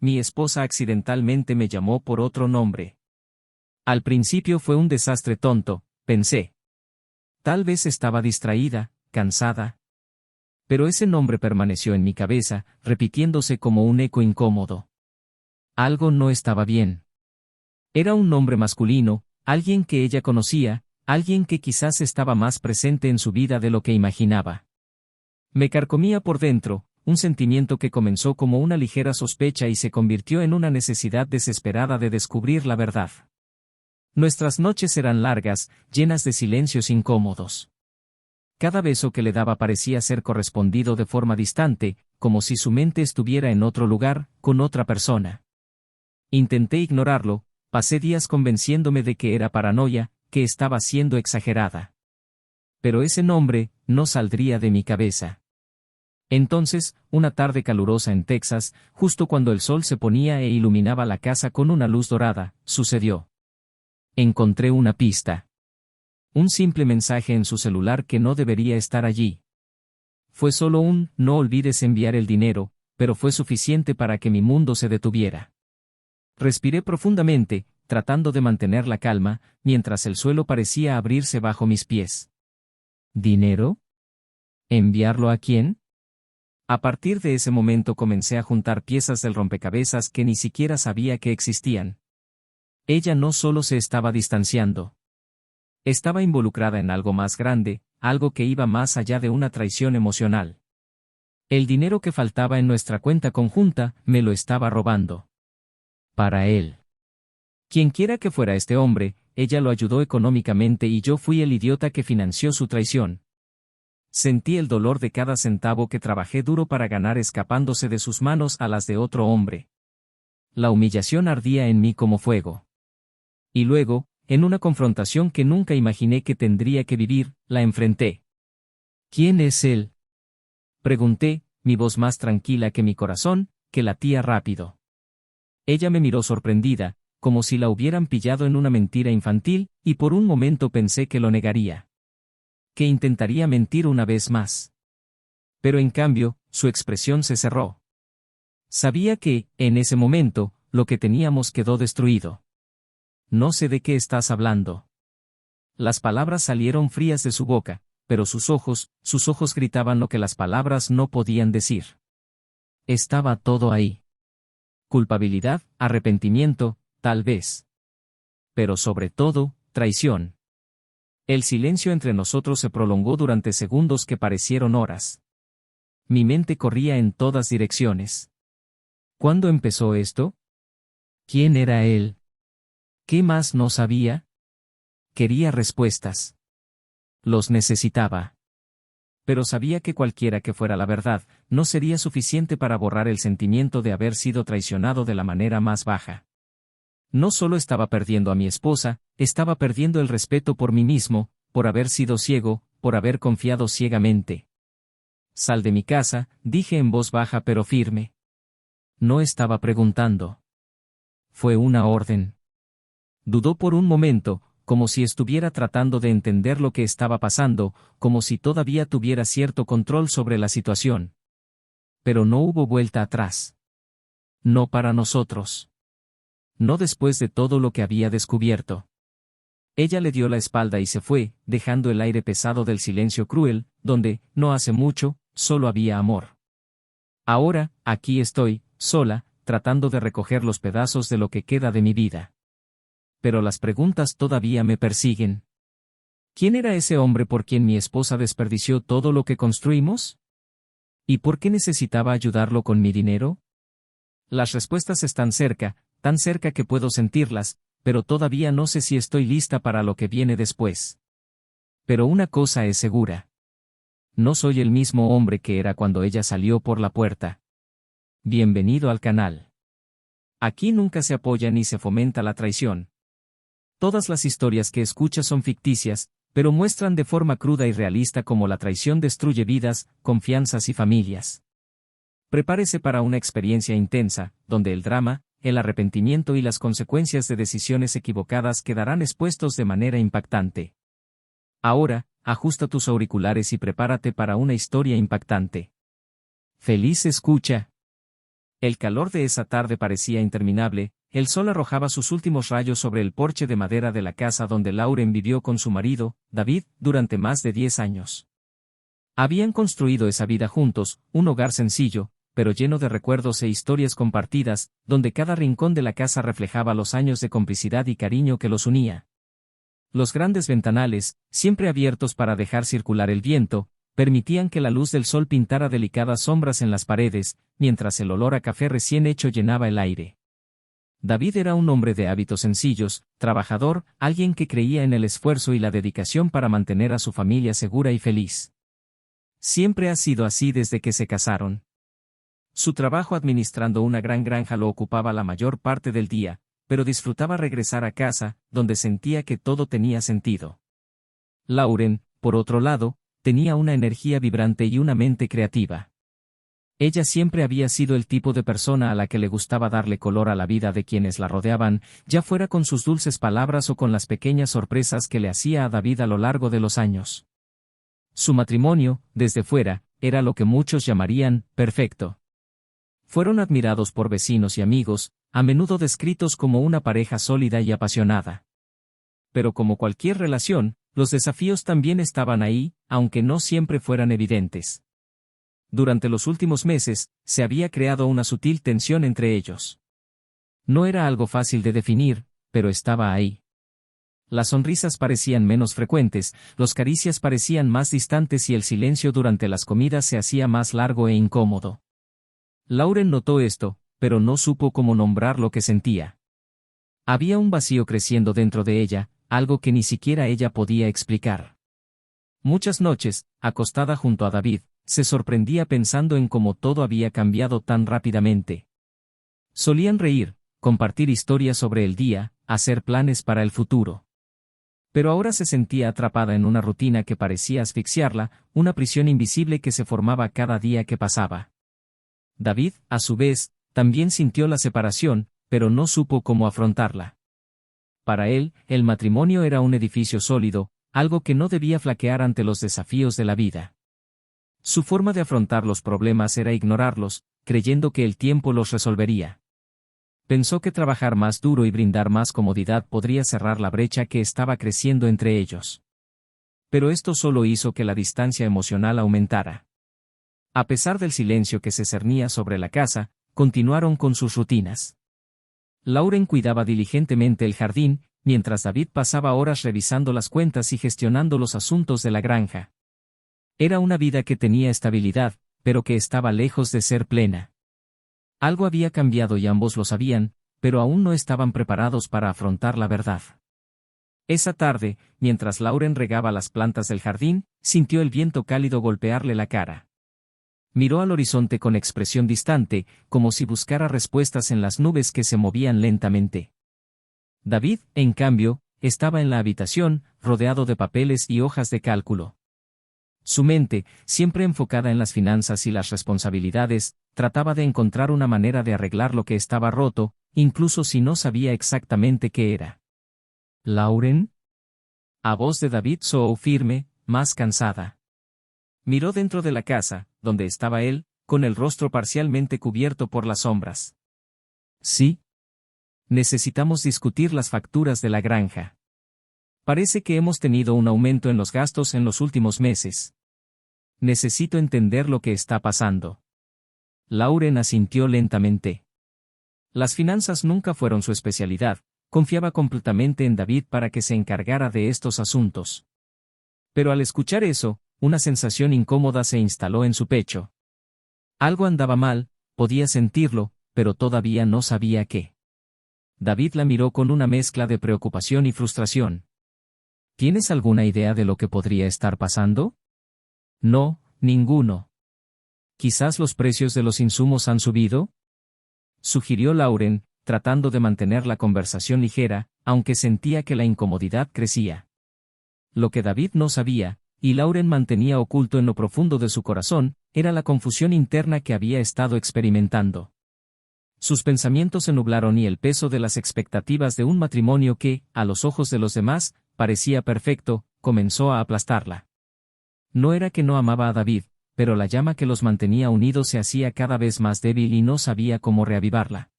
mi esposa accidentalmente me llamó por otro nombre. Al principio fue un desastre tonto, pensé. Tal vez estaba distraída, cansada. Pero ese nombre permaneció en mi cabeza, repitiéndose como un eco incómodo. Algo no estaba bien. Era un nombre masculino, alguien que ella conocía, alguien que quizás estaba más presente en su vida de lo que imaginaba. Me carcomía por dentro, un sentimiento que comenzó como una ligera sospecha y se convirtió en una necesidad desesperada de descubrir la verdad. Nuestras noches eran largas, llenas de silencios incómodos. Cada beso que le daba parecía ser correspondido de forma distante, como si su mente estuviera en otro lugar, con otra persona. Intenté ignorarlo, pasé días convenciéndome de que era paranoia, que estaba siendo exagerada. Pero ese nombre no saldría de mi cabeza. Entonces, una tarde calurosa en Texas, justo cuando el sol se ponía e iluminaba la casa con una luz dorada, sucedió. Encontré una pista. Un simple mensaje en su celular que no debería estar allí. Fue solo un "no olvides enviar el dinero", pero fue suficiente para que mi mundo se detuviera. Respiré profundamente, tratando de mantener la calma, mientras el suelo parecía abrirse bajo mis pies. ¿Dinero? ¿Enviarlo a quién? A partir de ese momento comencé a juntar piezas del rompecabezas que ni siquiera sabía que existían. Ella no solo se estaba distanciando. Estaba involucrada en algo más grande, algo que iba más allá de una traición emocional. El dinero que faltaba en nuestra cuenta conjunta, me lo estaba robando. Para él. Quienquiera que fuera este hombre, ella lo ayudó económicamente y yo fui el idiota que financió su traición. Sentí el dolor de cada centavo que trabajé duro para ganar escapándose de sus manos a las de otro hombre. La humillación ardía en mí como fuego. Y luego, en una confrontación que nunca imaginé que tendría que vivir, la enfrenté. ¿Quién es él? Pregunté, mi voz más tranquila que mi corazón, que latía rápido. Ella me miró sorprendida, como si la hubieran pillado en una mentira infantil, y por un momento pensé que lo negaría. Que intentaría mentir una vez más. Pero en cambio, su expresión se cerró. Sabía que, en ese momento, lo que teníamos quedó destruido. No sé de qué estás hablando. Las palabras salieron frías de su boca, pero sus ojos gritaban lo que las palabras no podían decir. Estaba todo ahí. Culpabilidad, arrepentimiento, tal vez. Pero sobre todo, traición. El silencio entre nosotros se prolongó durante segundos que parecieron horas. Mi mente corría en todas direcciones. ¿Cuándo empezó esto? ¿Quién era él? ¿Qué más no sabía? Quería respuestas. Los necesitaba. Pero sabía que cualquiera que fuera la verdad, no sería suficiente para borrar el sentimiento de haber sido traicionado de la manera más baja. No solo estaba perdiendo a mi esposa, estaba perdiendo el respeto por mí mismo, por haber sido ciego, por haber confiado ciegamente. Sal de mi casa, dije en voz baja pero firme. No estaba preguntando. Fue una orden. Dudó por un momento, como si estuviera tratando de entender lo que estaba pasando, como si todavía tuviera cierto control sobre la situación. Pero no hubo vuelta atrás. No para nosotros. No después de todo lo que había descubierto. Ella le dio la espalda y se fue, dejando el aire pesado del silencio cruel, donde, no hace mucho, solo había amor. Ahora, aquí estoy, sola, tratando de recoger los pedazos de lo que queda de mi vida. Pero las preguntas todavía me persiguen. ¿Quién era ese hombre por quien mi esposa desperdició todo lo que construimos? ¿Y por qué necesitaba ayudarlo con mi dinero? Las respuestas están cerca, tan cerca que puedo sentirlas, pero todavía no sé si estoy lista para lo que viene después. Pero una cosa es segura. No soy el mismo hombre que era cuando ella salió por la puerta. Bienvenido al canal. Aquí nunca se apoya ni se fomenta la traición. Todas las historias que escuchas son ficticias, pero muestran de forma cruda y realista cómo la traición destruye vidas, confianzas y familias. Prepárese para una experiencia intensa, donde el drama, el arrepentimiento y las consecuencias de decisiones equivocadas quedarán expuestos de manera impactante. Ahora, ajusta tus auriculares y prepárate para una historia impactante. ¡Feliz escucha! El calor de esa tarde parecía interminable, el sol arrojaba sus últimos rayos sobre el porche de madera de la casa donde Lauren vivió con su marido, David, durante más de 10 años. Habían construido esa vida juntos, un hogar sencillo, pero lleno de recuerdos e historias compartidas, donde cada rincón de la casa reflejaba los años de complicidad y cariño que los unía. Los grandes ventanales, siempre abiertos para dejar circular el viento, permitían que la luz del sol pintara delicadas sombras en las paredes, mientras el olor a café recién hecho llenaba el aire. David era un hombre de hábitos sencillos, trabajador, alguien que creía en el esfuerzo y la dedicación para mantener a su familia segura y feliz. Siempre ha sido así desde que se casaron. Su trabajo administrando una gran granja lo ocupaba la mayor parte del día, pero disfrutaba regresar a casa, donde sentía que todo tenía sentido. Lauren, por otro lado, tenía una energía vibrante y una mente creativa. Ella siempre había sido el tipo de persona a la que le gustaba darle color a la vida de quienes la rodeaban, ya fuera con sus dulces palabras o con las pequeñas sorpresas que le hacía a David a lo largo de los años. Su matrimonio, desde fuera, era lo que muchos llamarían perfecto. Fueron admirados por vecinos y amigos, a menudo descritos como una pareja sólida y apasionada. Pero como cualquier relación, los desafíos también estaban ahí, aunque no siempre fueran evidentes. Durante los últimos meses, se había creado una sutil tensión entre ellos. No era algo fácil de definir, pero estaba ahí. Las sonrisas parecían menos frecuentes, los caricias parecían más distantes y el silencio durante las comidas se hacía más largo e incómodo. Lauren notó esto, pero no supo cómo nombrar lo que sentía. Había un vacío creciendo dentro de ella, algo que ni siquiera ella podía explicar. Muchas noches, acostada junto a David, se sorprendía pensando en cómo todo había cambiado tan rápidamente. Solían reír, compartir historias sobre el día, hacer planes para el futuro. Pero ahora se sentía atrapada en una rutina que parecía asfixiarla, una prisión invisible que se formaba cada día que pasaba. David, a su vez, también sintió la separación, pero no supo cómo afrontarla. Para él, el matrimonio era un edificio sólido, algo que no debía flaquear ante los desafíos de la vida. Su forma de afrontar los problemas era ignorarlos, creyendo que el tiempo los resolvería. Pensó que trabajar más duro y brindar más comodidad podría cerrar la brecha que estaba creciendo entre ellos. Pero esto solo hizo que la distancia emocional aumentara. A pesar del silencio que se cernía sobre la casa, continuaron con sus rutinas. Lauren cuidaba diligentemente el jardín, mientras David pasaba horas revisando las cuentas y gestionando los asuntos de la granja. Era una vida que tenía estabilidad, pero que estaba lejos de ser plena. Algo había cambiado y ambos lo sabían, pero aún no estaban preparados para afrontar la verdad. Esa tarde, mientras Lauren regaba las plantas del jardín, sintió el viento cálido golpearle la cara. Miró al horizonte con expresión distante, como si buscara respuestas en las nubes que se movían lentamente. David, en cambio, estaba en la habitación, rodeado de papeles y hojas de cálculo. Su mente, siempre enfocada en las finanzas y las responsabilidades, trataba de encontrar una manera de arreglar lo que estaba roto, incluso si no sabía exactamente qué era. ¿Lauren? A voz de David soó firme, más cansada. Miró dentro de la casa, donde estaba él, con el rostro parcialmente cubierto por las sombras. Sí. Necesitamos discutir las facturas de la granja. Parece que hemos tenido un aumento en los gastos en los últimos meses. Necesito entender lo que está pasando. Lauren asintió lentamente. Las finanzas nunca fueron su especialidad, confiaba completamente en David para que se encargara de estos asuntos. Pero al escuchar eso, una sensación incómoda se instaló en su pecho. Algo andaba mal, podía sentirlo, pero todavía no sabía qué. David la miró con una mezcla de preocupación y frustración. ¿Tienes alguna idea de lo que podría estar pasando? No, ninguno. ¿Quizás los precios de los insumos han subido? Sugirió Lauren, tratando de mantener la conversación ligera, aunque sentía que la incomodidad crecía. Lo que David no sabía, y Lauren mantenía oculto en lo profundo de su corazón, era la confusión interna que había estado experimentando. Sus pensamientos se nublaron y el peso de las expectativas de un matrimonio que, a los ojos de los demás, parecía perfecto, comenzó a aplastarla. No era que no amaba a David, pero la llama que los mantenía unidos se hacía cada vez más débil y no sabía cómo reavivarla.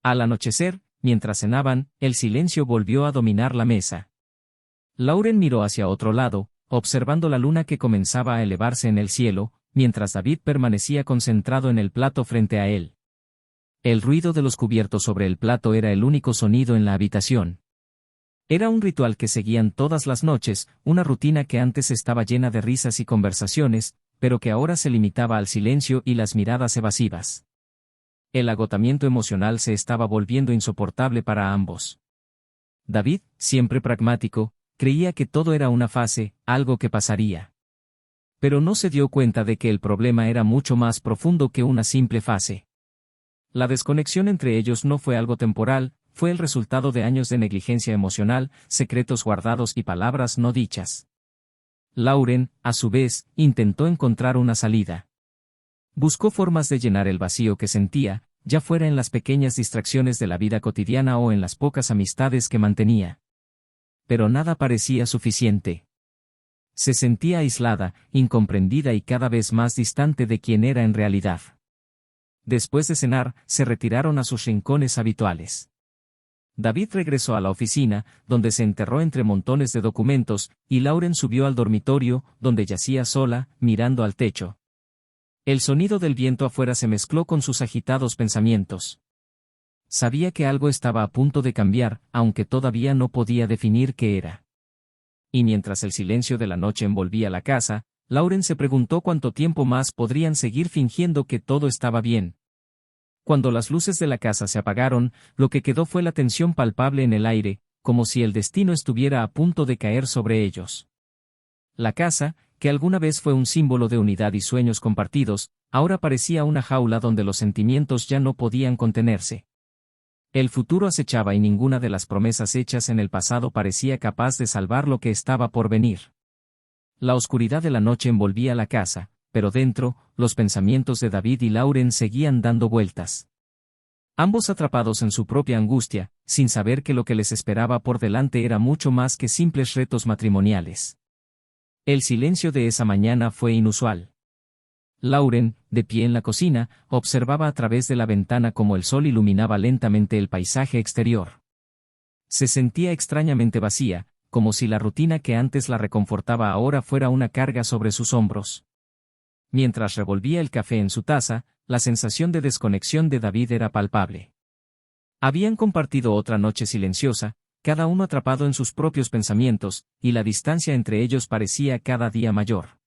Al anochecer, mientras cenaban, el silencio volvió a dominar la mesa. Lauren miró hacia otro lado, observando la luna que comenzaba a elevarse en el cielo, mientras David permanecía concentrado en el plato frente a él. El ruido de los cubiertos sobre el plato era el único sonido en la habitación. Era un ritual que seguían todas las noches, una rutina que antes estaba llena de risas y conversaciones, pero que ahora se limitaba al silencio y las miradas evasivas. El agotamiento emocional se estaba volviendo insoportable para ambos. David, siempre pragmático, creía que todo era una fase, algo que pasaría. Pero no se dio cuenta de que el problema era mucho más profundo que una simple fase. La desconexión entre ellos no fue algo temporal, fue el resultado de años de negligencia emocional, secretos guardados y palabras no dichas. Lauren, a su vez, intentó encontrar una salida. Buscó formas de llenar el vacío que sentía, ya fuera en las pequeñas distracciones de la vida cotidiana o en las pocas amistades que mantenía. Pero nada parecía suficiente. Se sentía aislada, incomprendida y cada vez más distante de quien era en realidad. Después de cenar, se retiraron a sus rincones habituales. David regresó a la oficina, donde se enterró entre montones de documentos, y Lauren subió al dormitorio, donde yacía sola, mirando al techo. El sonido del viento afuera se mezcló con sus agitados pensamientos. Sabía que algo estaba a punto de cambiar, aunque todavía no podía definir qué era. Y mientras el silencio de la noche envolvía la casa, Lauren se preguntó cuánto tiempo más podrían seguir fingiendo que todo estaba bien. Cuando las luces de la casa se apagaron, lo que quedó fue la tensión palpable en el aire, como si el destino estuviera a punto de caer sobre ellos. La casa, que alguna vez fue un símbolo de unidad y sueños compartidos, ahora parecía una jaula donde los sentimientos ya no podían contenerse. El futuro acechaba y ninguna de las promesas hechas en el pasado parecía capaz de salvar lo que estaba por venir. La oscuridad de la noche envolvía la casa, pero dentro, los pensamientos de David y Lauren seguían dando vueltas. Ambos atrapados en su propia angustia, sin saber que lo que les esperaba por delante era mucho más que simples retos matrimoniales. El silencio de esa mañana fue inusual. Lauren, de pie en la cocina, observaba a través de la ventana cómo el sol iluminaba lentamente el paisaje exterior. Se sentía extrañamente vacía, como si la rutina que antes la reconfortaba ahora fuera una carga sobre sus hombros. Mientras revolvía el café en su taza, la sensación de desconexión de David era palpable. Habían compartido otra noche silenciosa, cada uno atrapado en sus propios pensamientos, y la distancia entre ellos parecía cada día mayor.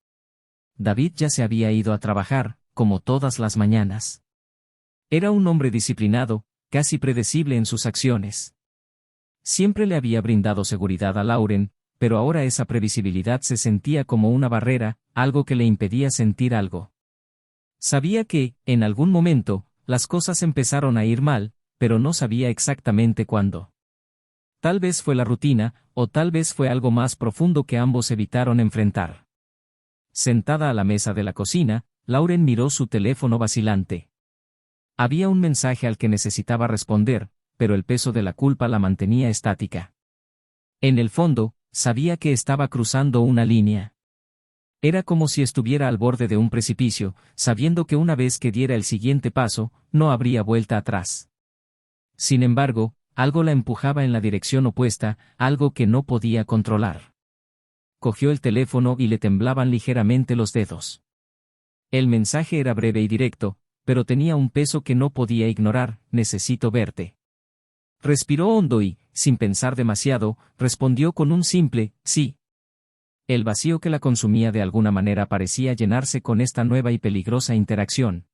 David ya se había ido a trabajar, como todas las mañanas. Era un hombre disciplinado, casi predecible en sus acciones. Siempre le había brindado seguridad a Lauren, pero ahora esa previsibilidad se sentía como una barrera, algo que le impedía sentir algo. Sabía que, en algún momento, las cosas empezaron a ir mal, pero no sabía exactamente cuándo. Tal vez fue la rutina, o tal vez fue algo más profundo que ambos evitaron enfrentar. Sentada a la mesa de la cocina, Lauren miró su teléfono vacilante. Había un mensaje al que necesitaba responder, pero el peso de la culpa la mantenía estática. En el fondo, sabía que estaba cruzando una línea. Era como si estuviera al borde de un precipicio, sabiendo que una vez que diera el siguiente paso, no habría vuelta atrás. Sin embargo, algo la empujaba en la dirección opuesta, algo que no podía controlar. Cogió el teléfono y le temblaban ligeramente los dedos. El mensaje era breve y directo, pero tenía un peso que no podía ignorar: necesito verte. Respiró hondo y, sin pensar demasiado, respondió con un simple sí. El vacío que la consumía de alguna manera parecía llenarse con esta nueva y peligrosa interacción.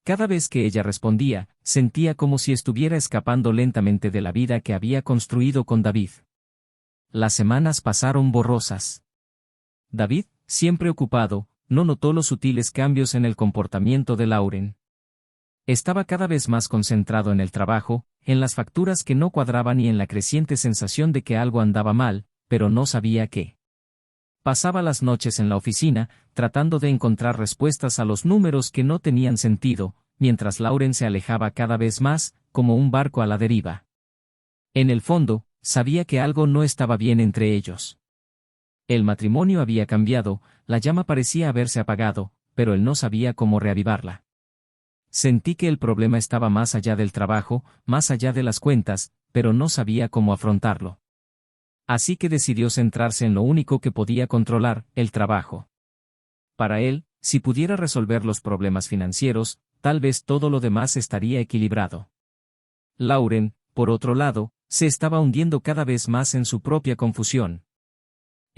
Cada vez que ella respondía, sentía como si estuviera escapando lentamente de la vida que había construido con David. Las semanas pasaron borrosas. David, siempre ocupado, no notó los sutiles cambios en el comportamiento de Lauren. Estaba cada vez más concentrado en el trabajo, en las facturas que no cuadraban y en la creciente sensación de que algo andaba mal, pero no sabía qué. Pasaba las noches en la oficina, tratando de encontrar respuestas a los números que no tenían sentido, mientras Lauren se alejaba cada vez más, como un barco a la deriva. En el fondo, sabía que algo no estaba bien entre ellos. El matrimonio había cambiado, la llama parecía haberse apagado, pero él no sabía cómo reavivarla. Sentí que el problema estaba más allá del trabajo, más allá de las cuentas, pero no sabía cómo afrontarlo. Así que decidió centrarse en lo único que podía controlar, el trabajo. Para él, si pudiera resolver los problemas financieros, tal vez todo lo demás estaría equilibrado. Lauren, por otro lado, se estaba hundiendo cada vez más en su propia confusión.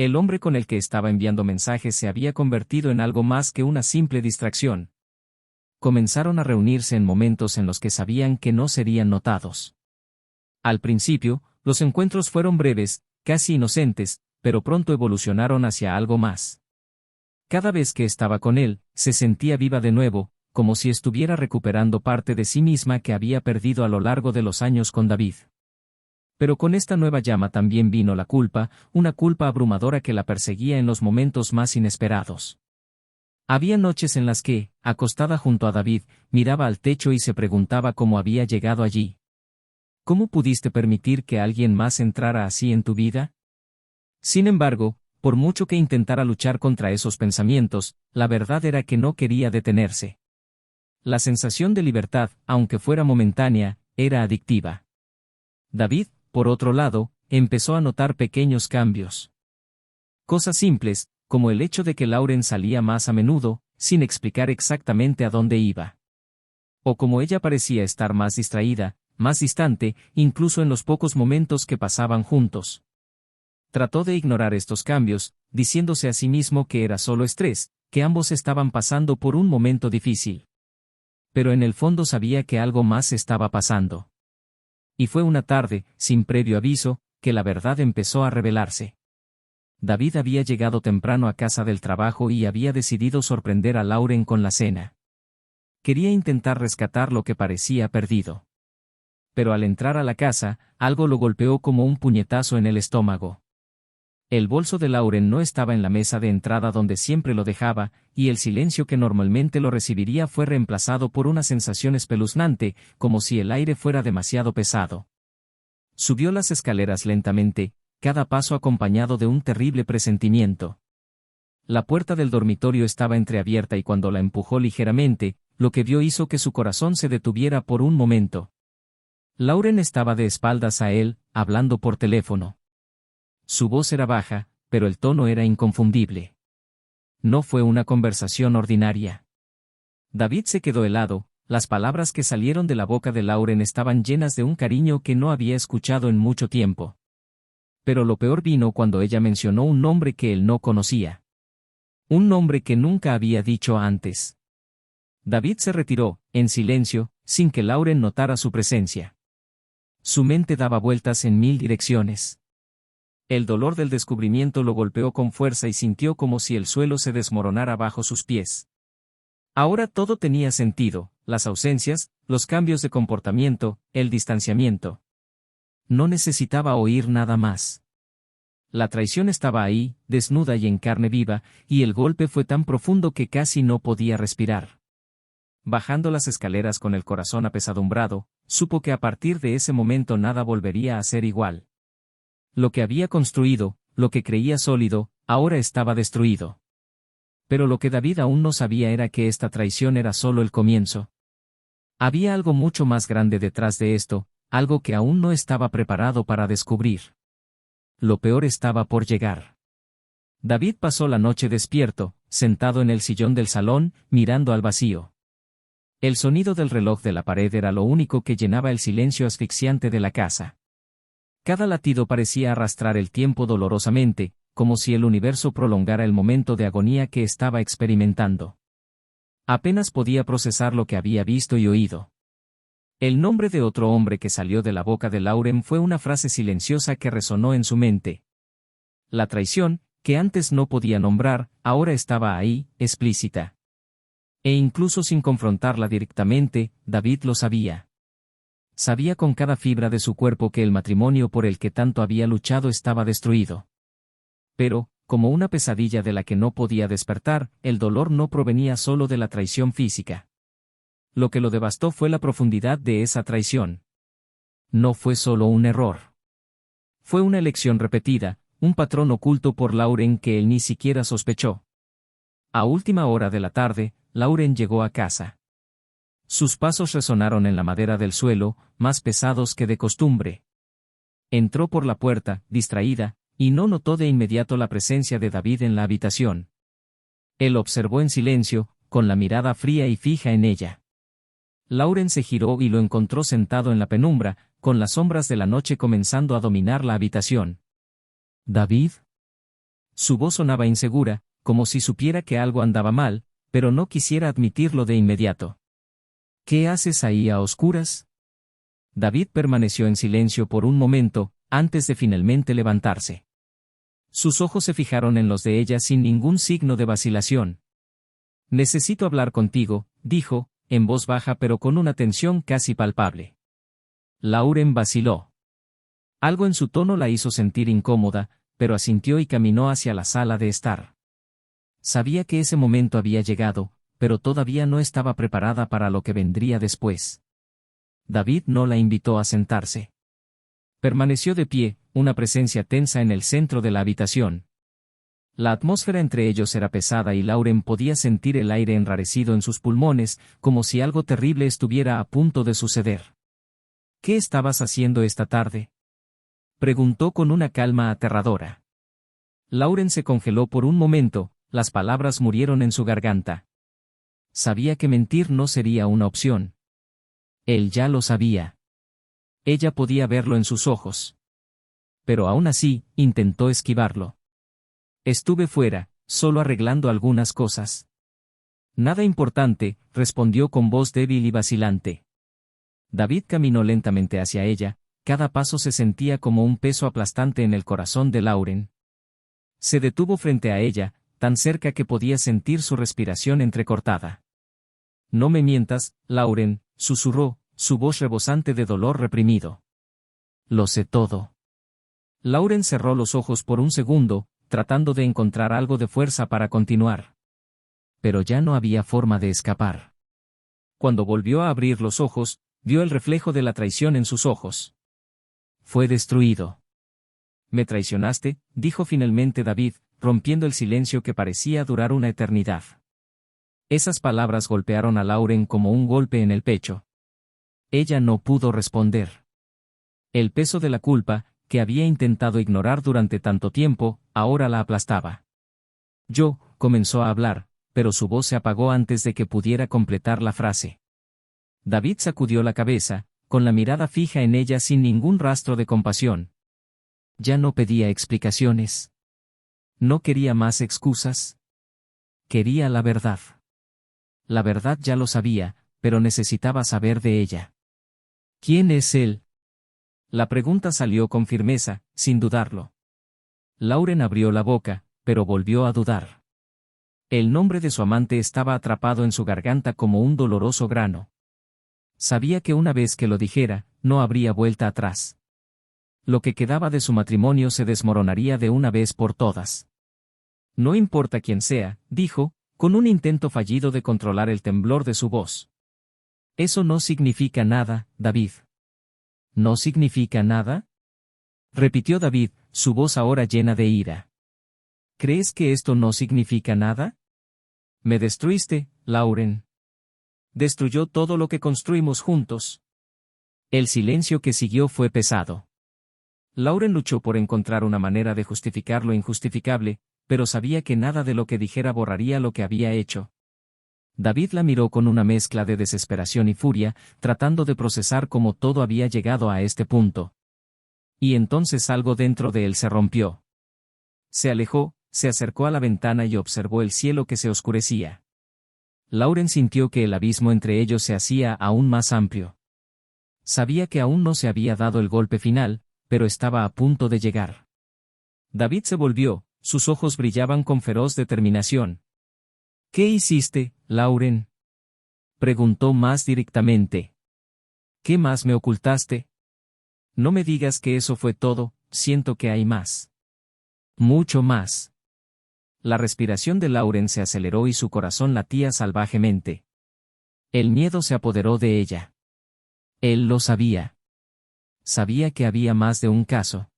El hombre con el que estaba enviando mensajes se había convertido en algo más que una simple distracción. Comenzaron a reunirse en momentos en los que sabían que no serían notados. Al principio, los encuentros fueron breves, casi inocentes, pero pronto evolucionaron hacia algo más. Cada vez que estaba con él, se sentía viva de nuevo, como si estuviera recuperando parte de sí misma que había perdido a lo largo de los años con David. Pero con esta nueva llama también vino la culpa, una culpa abrumadora que la perseguía en los momentos más inesperados. Había noches en las que, acostada junto a David, miraba al techo y se preguntaba cómo había llegado allí. ¿Cómo pudiste permitir que alguien más entrara así en tu vida? Sin embargo, por mucho que intentara luchar contra esos pensamientos, la verdad era que no quería detenerse. La sensación de libertad, aunque fuera momentánea, era adictiva. David, por otro lado, empezó a notar pequeños cambios. Cosas simples, como el hecho de que Lauren salía más a menudo, sin explicar exactamente a dónde iba. O como ella parecía estar más distraída, más distante, incluso en los pocos momentos que pasaban juntos. Trató de ignorar estos cambios, diciéndose a sí mismo que era solo estrés, que ambos estaban pasando por un momento difícil. Pero en el fondo sabía que algo más estaba pasando. Y fue una tarde, sin previo aviso, que la verdad empezó a revelarse. David había llegado temprano a casa del trabajo y había decidido sorprender a Lauren con la cena. Quería intentar rescatar lo que parecía perdido. Pero al entrar a la casa, algo lo golpeó como un puñetazo en el estómago. El bolso de Lauren no estaba en la mesa de entrada donde siempre lo dejaba, y el silencio que normalmente lo recibiría fue reemplazado por una sensación espeluznante, como si el aire fuera demasiado pesado. Subió las escaleras lentamente, cada paso acompañado de un terrible presentimiento. La puerta del dormitorio estaba entreabierta y cuando la empujó ligeramente, lo que vio hizo que su corazón se detuviera por un momento. Lauren estaba de espaldas a él, hablando por teléfono. Su voz era baja, pero el tono era inconfundible. No fue una conversación ordinaria. David se quedó helado, las palabras que salieron de la boca de Lauren estaban llenas de un cariño que no había escuchado en mucho tiempo. Pero lo peor vino cuando ella mencionó un nombre que él no conocía. Un nombre que nunca había dicho antes. David se retiró, en silencio, sin que Lauren notara su presencia. Su mente daba vueltas en mil direcciones. El dolor del descubrimiento lo golpeó con fuerza y sintió como si el suelo se desmoronara bajo sus pies. Ahora todo tenía sentido, las ausencias, los cambios de comportamiento, el distanciamiento. No necesitaba oír nada más. La traición estaba ahí, desnuda y en carne viva, y el golpe fue tan profundo que casi no podía respirar. Bajando las escaleras con el corazón apesadumbrado, supo que a partir de ese momento nada volvería a ser igual. Lo que había construido, lo que creía sólido, ahora estaba destruido. Pero lo que David aún no sabía era que esta traición era solo el comienzo. Había algo mucho más grande detrás de esto, algo que aún no estaba preparado para descubrir. Lo peor estaba por llegar. David pasó la noche despierto, sentado en el sillón del salón, mirando al vacío. El sonido del reloj de la pared era lo único que llenaba el silencio asfixiante de la casa. Cada latido parecía arrastrar el tiempo dolorosamente, como si el universo prolongara el momento de agonía que estaba experimentando. Apenas podía procesar lo que había visto y oído. El nombre de otro hombre que salió de la boca de Lauren fue una frase silenciosa que resonó en su mente. La traición, que antes no podía nombrar, ahora estaba ahí, explícita. E incluso sin confrontarla directamente, David lo sabía. Sabía con cada fibra de su cuerpo que el matrimonio por el que tanto había luchado estaba destruido. Pero, como una pesadilla de la que no podía despertar, el dolor no provenía solo de la traición física. Lo que lo devastó fue la profundidad de esa traición. No fue solo un error. Fue una elección repetida, un patrón oculto por Lauren que él ni siquiera sospechó. A última hora de la tarde, Lauren llegó a casa. Sus pasos resonaron en la madera del suelo, más pesados que de costumbre. Entró por la puerta, distraída, y no notó de inmediato la presencia de David en la habitación. Él observó en silencio, con la mirada fría y fija en ella. Lauren se giró y lo encontró sentado en la penumbra, con las sombras de la noche comenzando a dominar la habitación. ¿David? Su voz sonaba insegura, como si supiera que algo andaba mal, pero no quisiera admitirlo de inmediato. ¿Qué haces ahí a oscuras? David permaneció en silencio por un momento, antes de finalmente levantarse. Sus ojos se fijaron en los de ella sin ningún signo de vacilación. Necesito hablar contigo, dijo, en voz baja pero con una tensión casi palpable. Lauren vaciló. Algo en su tono la hizo sentir incómoda, pero asintió y caminó hacia la sala de estar. Sabía que ese momento había llegado, pero todavía no estaba preparada para lo que vendría después. David no la invitó a sentarse. Permaneció de pie, una presencia tensa en el centro de la habitación. La atmósfera entre ellos era pesada y Lauren podía sentir el aire enrarecido en sus pulmones, como si algo terrible estuviera a punto de suceder. ¿Qué estabas haciendo esta tarde?, preguntó con una calma aterradora. Lauren se congeló por un momento, las palabras murieron en su garganta. Sabía que mentir no sería una opción. Él ya lo sabía. Ella podía verlo en sus ojos. Pero aún así, intentó esquivarlo. Estuve fuera, solo arreglando algunas cosas. Nada importante, respondió con voz débil y vacilante. David caminó lentamente hacia ella, cada paso se sentía como un peso aplastante en el corazón de Lauren. Se detuvo frente a ella, tan cerca que podía sentir su respiración entrecortada. No me mientas, Lauren, susurró, su voz rebosante de dolor reprimido. Lo sé todo. Lauren cerró los ojos por un segundo, tratando de encontrar algo de fuerza para continuar. Pero ya no había forma de escapar. Cuando volvió a abrir los ojos, vio el reflejo de la traición en sus ojos. Fue destruido. Me traicionaste, dijo finalmente David, rompiendo el silencio que parecía durar una eternidad. Esas palabras golpearon a Lauren como un golpe en el pecho. Ella no pudo responder. El peso de la culpa, que había intentado ignorar durante tanto tiempo, ahora la aplastaba. Comenzó a hablar, pero su voz se apagó antes de que pudiera completar la frase. David sacudió la cabeza, con la mirada fija en ella sin ningún rastro de compasión. Ya no pedía explicaciones. No quería más excusas. Quería la verdad. La verdad ya lo sabía, pero necesitaba saber de ella. ¿Quién es él? La pregunta salió con firmeza, sin dudarlo. Lauren abrió la boca, pero volvió a dudar. El nombre de su amante estaba atrapado en su garganta como un doloroso grano. Sabía que una vez que lo dijera, no habría vuelta atrás. Lo que quedaba de su matrimonio se desmoronaría de una vez por todas. No importa quién sea, dijo, con un intento fallido de controlar el temblor de su voz. Eso no significa nada, David. ¿No significa nada?, repitió David, su voz ahora llena de ira. ¿Crees que esto no significa nada? Me destruiste, Lauren. Destruyó todo lo que construimos juntos. El silencio que siguió fue pesado. Lauren luchó por encontrar una manera de justificar lo injustificable, pero sabía que nada de lo que dijera borraría lo que había hecho. David la miró con una mezcla de desesperación y furia, tratando de procesar cómo todo había llegado a este punto. Y entonces algo dentro de él se rompió. Se alejó, se acercó a la ventana y observó el cielo que se oscurecía. Lauren sintió que el abismo entre ellos se hacía aún más amplio. Sabía que aún no se había dado el golpe final, pero estaba a punto de llegar. David se volvió, sus ojos brillaban con feroz determinación. ¿Qué hiciste, Lauren?, preguntó más directamente. ¿Qué más me ocultaste? No me digas que eso fue todo, siento que hay más. Mucho más. La respiración de Lauren se aceleró y su corazón latía salvajemente. El miedo se apoderó de ella. Él lo sabía. Sabía que había más de un caso.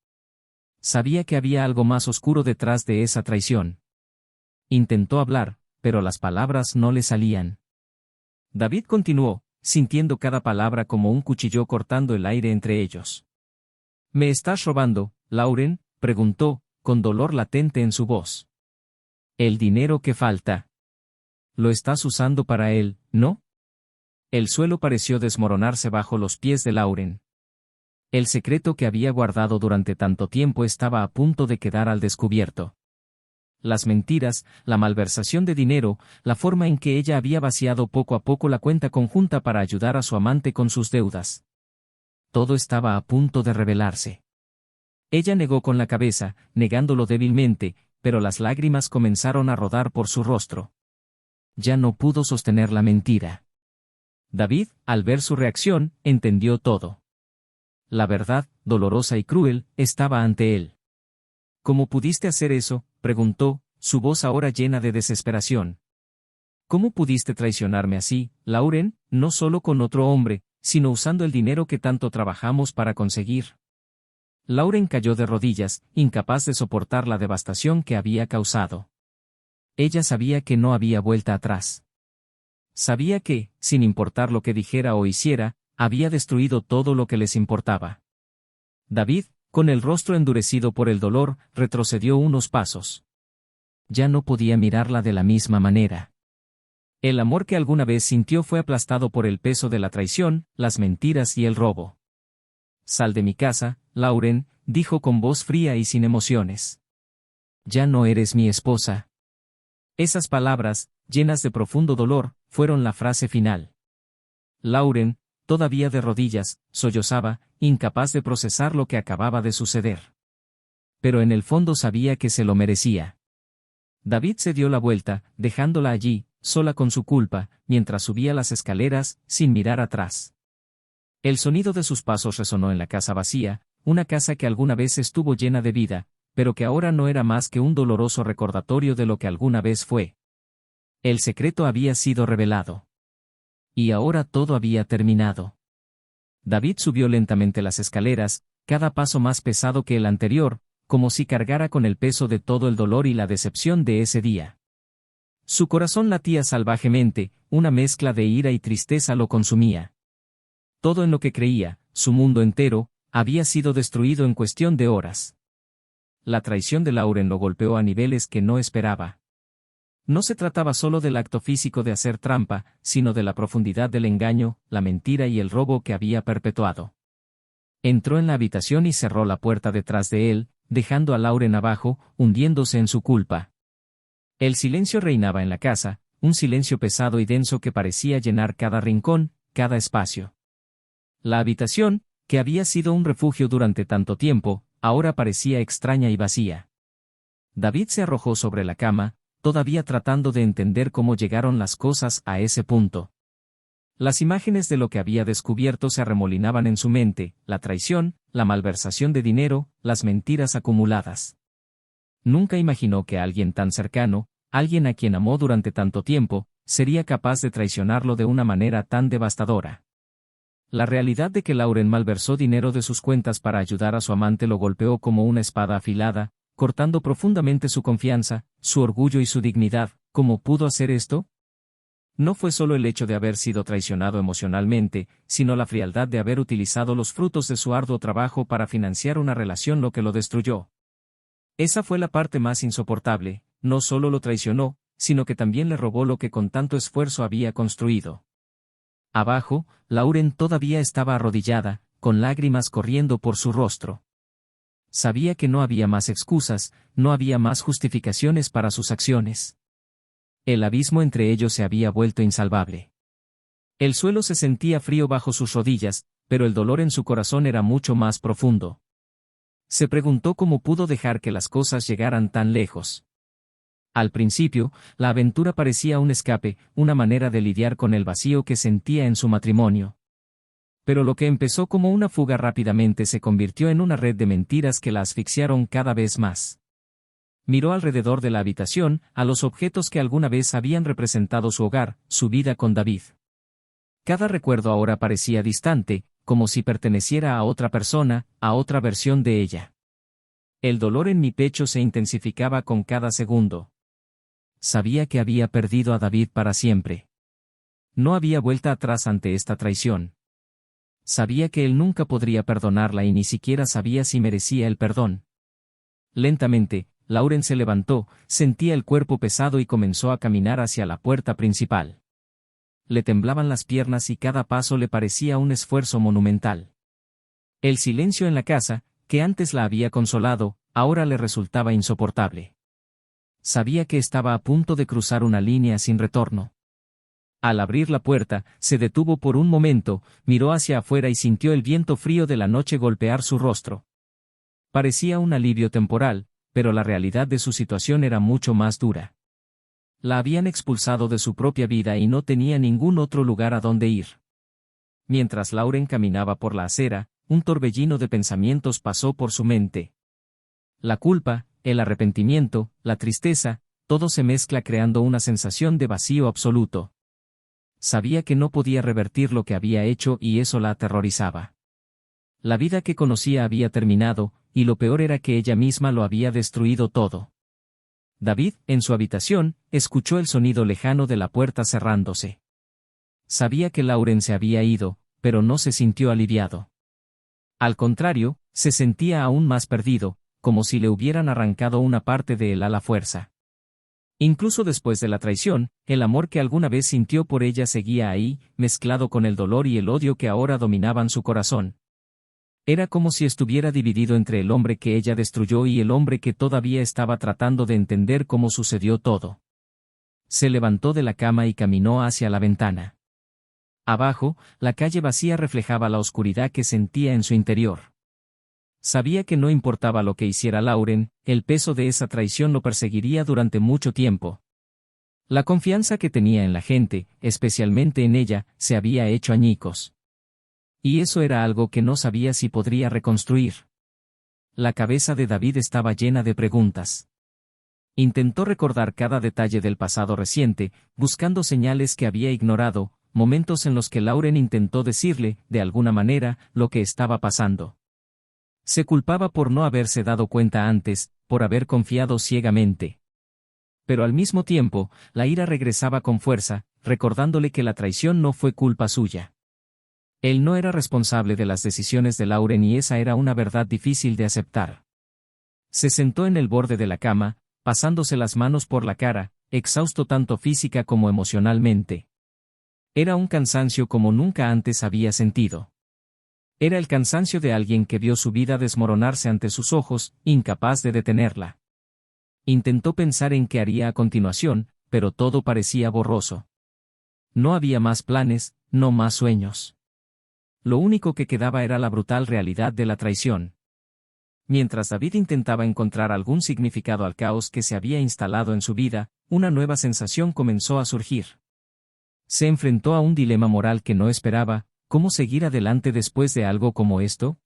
Sabía que había algo más oscuro detrás de esa traición. Intentó hablar, pero las palabras no le salían. David continuó, sintiendo cada palabra como un cuchillo cortando el aire entre ellos. ¿Me estás robando, Lauren?, preguntó, con dolor latente en su voz. El dinero que falta. Lo estás usando para él, ¿no? El suelo pareció desmoronarse bajo los pies de Lauren. El secreto que había guardado durante tanto tiempo estaba a punto de quedar al descubierto. Las mentiras, la malversación de dinero, la forma en que ella había vaciado poco a poco la cuenta conjunta para ayudar a su amante con sus deudas. Todo estaba a punto de revelarse. Ella negó con la cabeza, negándolo débilmente, pero las lágrimas comenzaron a rodar por su rostro. Ya no pudo sostener la mentira. David, al ver su reacción, entendió todo. La verdad, dolorosa y cruel, estaba ante él. ¿Cómo pudiste hacer eso?, preguntó, su voz ahora llena de desesperación. ¿Cómo pudiste traicionarme así, Lauren, no solo con otro hombre, sino usando el dinero que tanto trabajamos para conseguir? Lauren cayó de rodillas, incapaz de soportar la devastación que había causado. Ella sabía que no había vuelta atrás. Sabía que, sin importar lo que dijera o hiciera, había destruido todo lo que les importaba. David, con el rostro endurecido por el dolor, retrocedió unos pasos. Ya no podía mirarla de la misma manera. El amor que alguna vez sintió fue aplastado por el peso de la traición, las mentiras y el robo. Sal de mi casa, Lauren, dijo con voz fría y sin emociones. Ya no eres mi esposa. Esas palabras, llenas de profundo dolor, fueron la frase final. Lauren, todavía de rodillas, sollozaba, incapaz de procesar lo que acababa de suceder. Pero en el fondo sabía que se lo merecía. David se dio la vuelta, dejándola allí, sola con su culpa, mientras subía las escaleras, sin mirar atrás. El sonido de sus pasos resonó en la casa vacía, una casa que alguna vez estuvo llena de vida, pero que ahora no era más que un doloroso recordatorio de lo que alguna vez fue. El secreto había sido revelado. Y ahora todo había terminado. David subió lentamente las escaleras, cada paso más pesado que el anterior, como si cargara con el peso de todo el dolor y la decepción de ese día. Su corazón latía salvajemente, una mezcla de ira y tristeza lo consumía. Todo en lo que creía, su mundo entero, había sido destruido en cuestión de horas. La traición de Lauren lo golpeó a niveles que no esperaba. No se trataba solo del acto físico de hacer trampa, sino de la profundidad del engaño, la mentira y el robo que había perpetuado. Entró en la habitación y cerró la puerta detrás de él, dejando a Lauren abajo, hundiéndose en su culpa. El silencio reinaba en la casa, un silencio pesado y denso que parecía llenar cada rincón, cada espacio. La habitación, que había sido un refugio durante tanto tiempo, ahora parecía extraña y vacía. David se arrojó sobre la cama, todavía tratando de entender cómo llegaron las cosas a ese punto. Las imágenes de lo que había descubierto se arremolinaban en su mente, la traición, la malversación de dinero, las mentiras acumuladas. Nunca imaginó que alguien tan cercano, alguien a quien amó durante tanto tiempo, sería capaz de traicionarlo de una manera tan devastadora. La realidad de que Lauren malversó dinero de sus cuentas para ayudar a su amante lo golpeó como una espada afilada, cortando profundamente su confianza, su orgullo y su dignidad. ¿Cómo pudo hacer esto? No fue solo el hecho de haber sido traicionado emocionalmente, sino la frialdad de haber utilizado los frutos de su arduo trabajo para financiar una relación lo que lo destruyó. Esa fue la parte más insoportable, no solo lo traicionó, sino que también le robó lo que con tanto esfuerzo había construido. Abajo, Lauren todavía estaba arrodillada, con lágrimas corriendo por su rostro. Sabía que no había más excusas, no había más justificaciones para sus acciones. El abismo entre ellos se había vuelto insalvable. El suelo se sentía frío bajo sus rodillas, pero el dolor en su corazón era mucho más profundo. Se preguntó cómo pudo dejar que las cosas llegaran tan lejos. Al principio, la aventura parecía un escape, una manera de lidiar con el vacío que sentía en su matrimonio. Pero lo que empezó como una fuga rápidamente se convirtió en una red de mentiras que la asfixiaron cada vez más. Miró alrededor de la habitación, a los objetos que alguna vez habían representado su hogar, su vida con David. Cada recuerdo ahora parecía distante, como si perteneciera a otra persona, a otra versión de ella. El dolor en mi pecho se intensificaba con cada segundo. Sabía que había perdido a David para siempre. No había vuelta atrás ante esta traición. Sabía que él nunca podría perdonarla y ni siquiera sabía si merecía el perdón. Lentamente, Lauren se levantó, sentía el cuerpo pesado y comenzó a caminar hacia la puerta principal. Le temblaban las piernas y cada paso le parecía un esfuerzo monumental. El silencio en la casa, que antes la había consolado, ahora le resultaba insoportable. Sabía que estaba a punto de cruzar una línea sin retorno. Al abrir la puerta, se detuvo por un momento, miró hacia afuera y sintió el viento frío de la noche golpear su rostro. Parecía un alivio temporal, pero la realidad de su situación era mucho más dura. La habían expulsado de su propia vida y no tenía ningún otro lugar a donde ir. Mientras Lauren caminaba por la acera, un torbellino de pensamientos pasó por su mente. La culpa, el arrepentimiento, la tristeza, todo se mezcla creando una sensación de vacío absoluto. Sabía que no podía revertir lo que había hecho y eso la aterrorizaba. La vida que conocía había terminado, y lo peor era que ella misma lo había destruido todo. David, en su habitación, escuchó el sonido lejano de la puerta cerrándose. Sabía que Lauren se había ido, pero no se sintió aliviado. Al contrario, se sentía aún más perdido, como si le hubieran arrancado una parte de él a la fuerza. Incluso después de la traición, el amor que alguna vez sintió por ella seguía ahí, mezclado con el dolor y el odio que ahora dominaban su corazón. Era como si estuviera dividido entre el hombre que ella destruyó y el hombre que todavía estaba tratando de entender cómo sucedió todo. Se levantó de la cama y caminó hacia la ventana. Abajo, la calle vacía reflejaba la oscuridad que sentía en su interior. Sabía que no importaba lo que hiciera Lauren, el peso de esa traición lo perseguiría durante mucho tiempo. La confianza que tenía en la gente, especialmente en ella, se había hecho añicos. Y eso era algo que no sabía si podría reconstruir. La cabeza de David estaba llena de preguntas. Intentó recordar cada detalle del pasado reciente, buscando señales que había ignorado, momentos en los que Lauren intentó decirle, de alguna manera, lo que estaba pasando. Se culpaba por no haberse dado cuenta antes, por haber confiado ciegamente. Pero al mismo tiempo, la ira regresaba con fuerza, recordándole que la traición no fue culpa suya. Él no era responsable de las decisiones de Lauren y esa era una verdad difícil de aceptar. Se sentó en el borde de la cama, pasándose las manos por la cara, exhausto tanto física como emocionalmente. Era un cansancio como nunca antes había sentido. Era el cansancio de alguien que vio su vida desmoronarse ante sus ojos, incapaz de detenerla. Intentó pensar en qué haría a continuación, pero todo parecía borroso. No había más planes, no más sueños. Lo único que quedaba era la brutal realidad de la traición. Mientras David intentaba encontrar algún significado al caos que se había instalado en su vida, una nueva sensación comenzó a surgir. Se enfrentó a un dilema moral que no esperaba: ¿cómo seguir adelante después de algo como esto?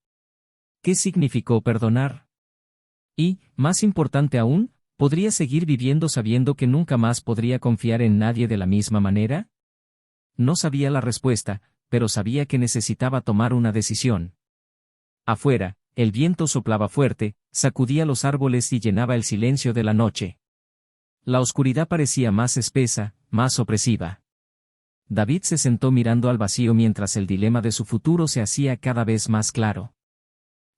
¿Qué significó perdonar? Y, más importante aún, ¿podría seguir viviendo sabiendo que nunca más podría confiar en nadie de la misma manera? No sabía la respuesta, pero sabía que necesitaba tomar una decisión. Afuera, el viento soplaba fuerte, sacudía los árboles y llenaba el silencio de la noche. La oscuridad parecía más espesa, más opresiva. David se sentó mirando al vacío mientras el dilema de su futuro se hacía cada vez más claro.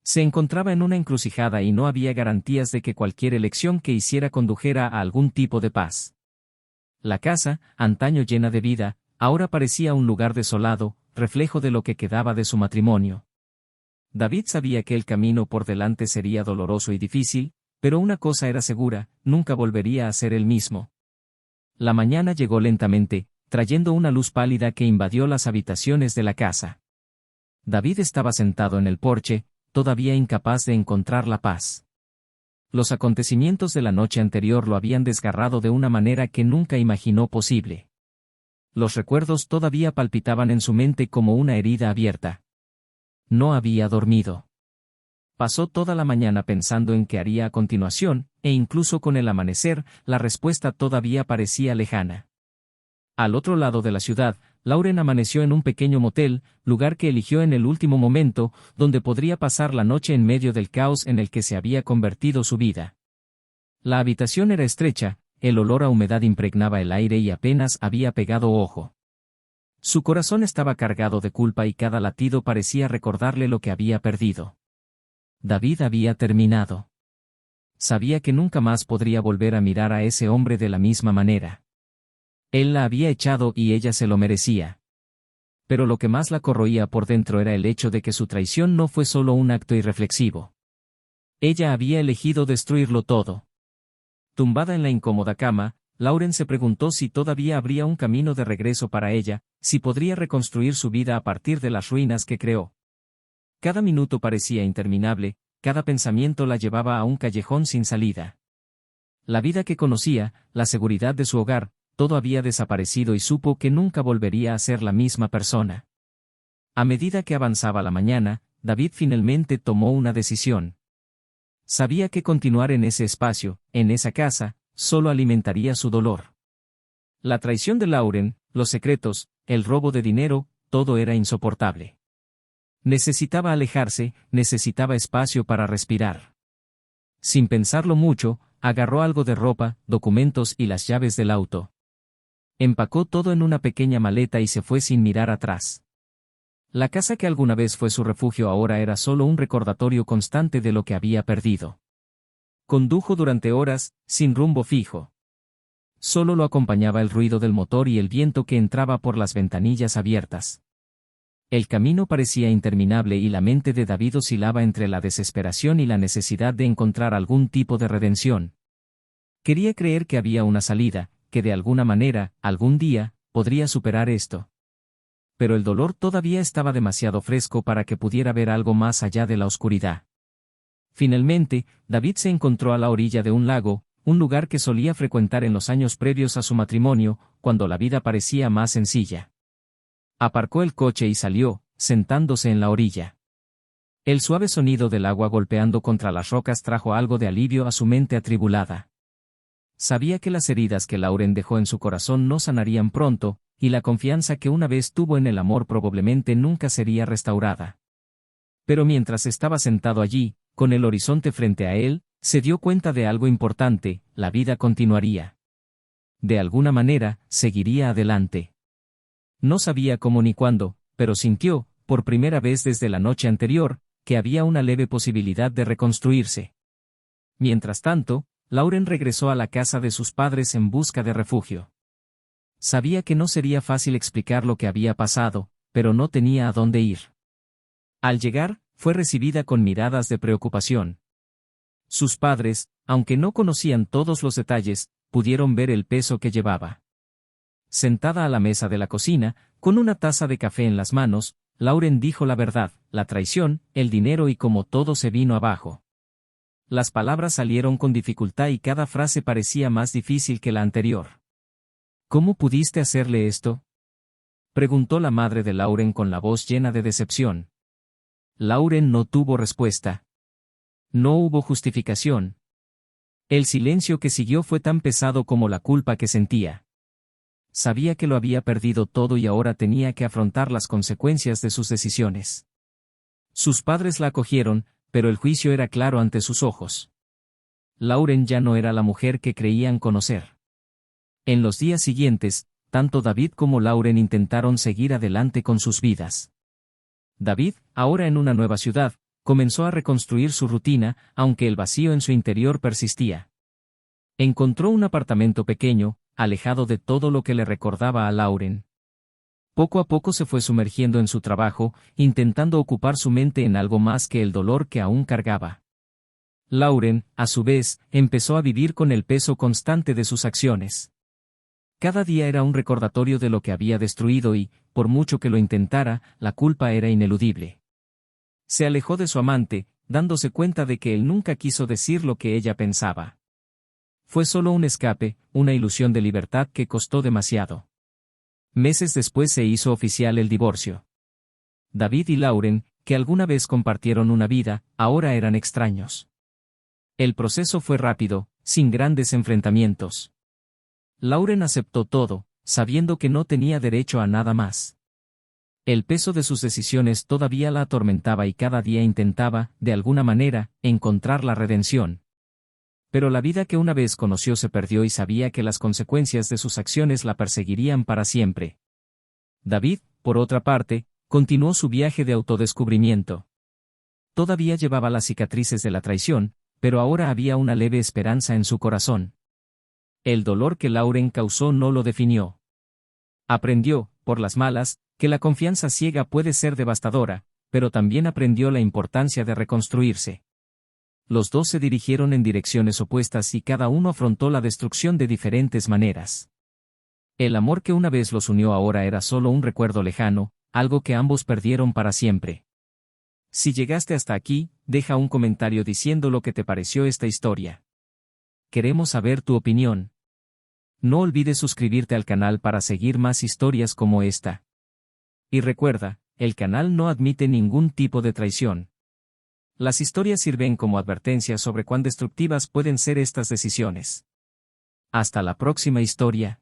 Se encontraba en una encrucijada y no había garantías de que cualquier elección que hiciera condujera a algún tipo de paz. La casa, antaño llena de vida, ahora parecía un lugar desolado, reflejo de lo que quedaba de su matrimonio. David sabía que el camino por delante sería doloroso y difícil, pero una cosa era segura: nunca volvería a ser el mismo. La mañana llegó lentamente, trayendo una luz pálida que invadió las habitaciones de la casa. David estaba sentado en el porche, todavía incapaz de encontrar la paz. Los acontecimientos de la noche anterior lo habían desgarrado de una manera que nunca imaginó posible. Los recuerdos todavía palpitaban en su mente como una herida abierta. No había dormido. Pasó toda la mañana pensando en qué haría a continuación, e incluso con el amanecer, la respuesta todavía parecía lejana. Al otro lado de la ciudad, Lauren amaneció en un pequeño motel, lugar que eligió en el último momento, donde podría pasar la noche en medio del caos en el que se había convertido su vida. La habitación era estrecha, el olor a humedad impregnaba el aire y apenas había pegado ojo. Su corazón estaba cargado de culpa y cada latido parecía recordarle lo que había perdido. David había terminado. Sabía que nunca más podría volver a mirar a ese hombre de la misma manera. Él la había echado y ella se lo merecía. Pero lo que más la corroía por dentro era el hecho de que su traición no fue solo un acto irreflexivo. Ella había elegido destruirlo todo. Tumbada en la incómoda cama, Lauren se preguntó si todavía habría un camino de regreso para ella, si podría reconstruir su vida a partir de las ruinas que creó. Cada minuto parecía interminable, cada pensamiento la llevaba a un callejón sin salida. La vida que conocía, la seguridad de su hogar, todo había desaparecido y supo que nunca volvería a ser la misma persona. A medida que avanzaba la mañana, David finalmente tomó una decisión. Sabía que continuar en ese espacio, en esa casa, solo alimentaría su dolor. La traición de Lauren, los secretos, el robo de dinero, todo era insoportable. Necesitaba alejarse, necesitaba espacio para respirar. Sin pensarlo mucho, agarró algo de ropa, documentos y las llaves del auto. Empacó todo en una pequeña maleta y se fue sin mirar atrás. La casa que alguna vez fue su refugio ahora era solo un recordatorio constante de lo que había perdido. Condujo durante horas, sin rumbo fijo. Solo lo acompañaba el ruido del motor y el viento que entraba por las ventanillas abiertas. El camino parecía interminable y la mente de David oscilaba entre la desesperación y la necesidad de encontrar algún tipo de redención. Quería creer que había una salida, que de alguna manera, algún día, podría superar esto. Pero el dolor todavía estaba demasiado fresco para que pudiera ver algo más allá de la oscuridad. Finalmente, David se encontró a la orilla de un lago, un lugar que solía frecuentar en los años previos a su matrimonio, cuando la vida parecía más sencilla. Aparcó el coche y salió, sentándose en la orilla. El suave sonido del agua golpeando contra las rocas trajo algo de alivio a su mente atribulada. Sabía que las heridas que Lauren dejó en su corazón no sanarían pronto, y la confianza que una vez tuvo en el amor probablemente nunca sería restaurada. Pero mientras estaba sentado allí, con el horizonte frente a él, se dio cuenta de algo importante: la vida continuaría. De alguna manera, seguiría adelante. No sabía cómo ni cuándo, pero sintió, por primera vez desde la noche anterior, que había una leve posibilidad de reconstruirse. Mientras tanto, Lauren regresó a la casa de sus padres en busca de refugio. Sabía que no sería fácil explicar lo que había pasado, pero no tenía a dónde ir. Al llegar, fue recibida con miradas de preocupación. Sus padres, aunque no conocían todos los detalles, pudieron ver el peso que llevaba. Sentada a la mesa de la cocina, con una taza de café en las manos, Lauren dijo la verdad: la traición, el dinero y cómo todo se vino abajo. Las palabras salieron con dificultad y cada frase parecía más difícil que la anterior. ¿Cómo pudiste hacerle esto?, preguntó la madre de Lauren con la voz llena de decepción. Lauren no tuvo respuesta. No hubo justificación. El silencio que siguió fue tan pesado como la culpa que sentía. Sabía que lo había perdido todo y ahora tenía que afrontar las consecuencias de sus decisiones. Sus padres la acogieron, pero el juicio era claro ante sus ojos. Lauren ya no era la mujer que creían conocer. En los días siguientes, tanto David como Lauren intentaron seguir adelante con sus vidas. David, ahora en una nueva ciudad, comenzó a reconstruir su rutina, aunque el vacío en su interior persistía. Encontró un apartamento pequeño, alejado de todo lo que le recordaba a Lauren. Poco a poco se fue sumergiendo en su trabajo, intentando ocupar su mente en algo más que el dolor que aún cargaba. Lauren, a su vez, empezó a vivir con el peso constante de sus acciones. Cada día era un recordatorio de lo que había destruido y, por mucho que lo intentara, la culpa era ineludible. Se alejó de su amante, dándose cuenta de que él nunca quiso decir lo que ella pensaba. Fue solo un escape, una ilusión de libertad que costó demasiado. Meses después se hizo oficial el divorcio. David y Lauren, que alguna vez compartieron una vida, ahora eran extraños. El proceso fue rápido, sin grandes enfrentamientos. Lauren aceptó todo, sabiendo que no tenía derecho a nada más. El peso de sus decisiones todavía la atormentaba y cada día intentaba, de alguna manera, encontrar la redención. Pero la vida que una vez conoció se perdió y sabía que las consecuencias de sus acciones la perseguirían para siempre. David, por otra parte, continuó su viaje de autodescubrimiento. Todavía llevaba las cicatrices de la traición, pero ahora había una leve esperanza en su corazón. El dolor que Lauren causó no lo definió. Aprendió, por las malas, que la confianza ciega puede ser devastadora, pero también aprendió la importancia de reconstruirse. Los dos se dirigieron en direcciones opuestas y cada uno afrontó la destrucción de diferentes maneras. El amor que una vez los unió ahora era solo un recuerdo lejano, algo que ambos perdieron para siempre. Si llegaste hasta aquí, deja un comentario diciendo lo que te pareció esta historia. Queremos saber tu opinión. No olvides suscribirte al canal para seguir más historias como esta. Y recuerda, el canal no admite ningún tipo de traición. Las historias sirven como advertencia sobre cuán destructivas pueden ser estas decisiones. Hasta la próxima historia.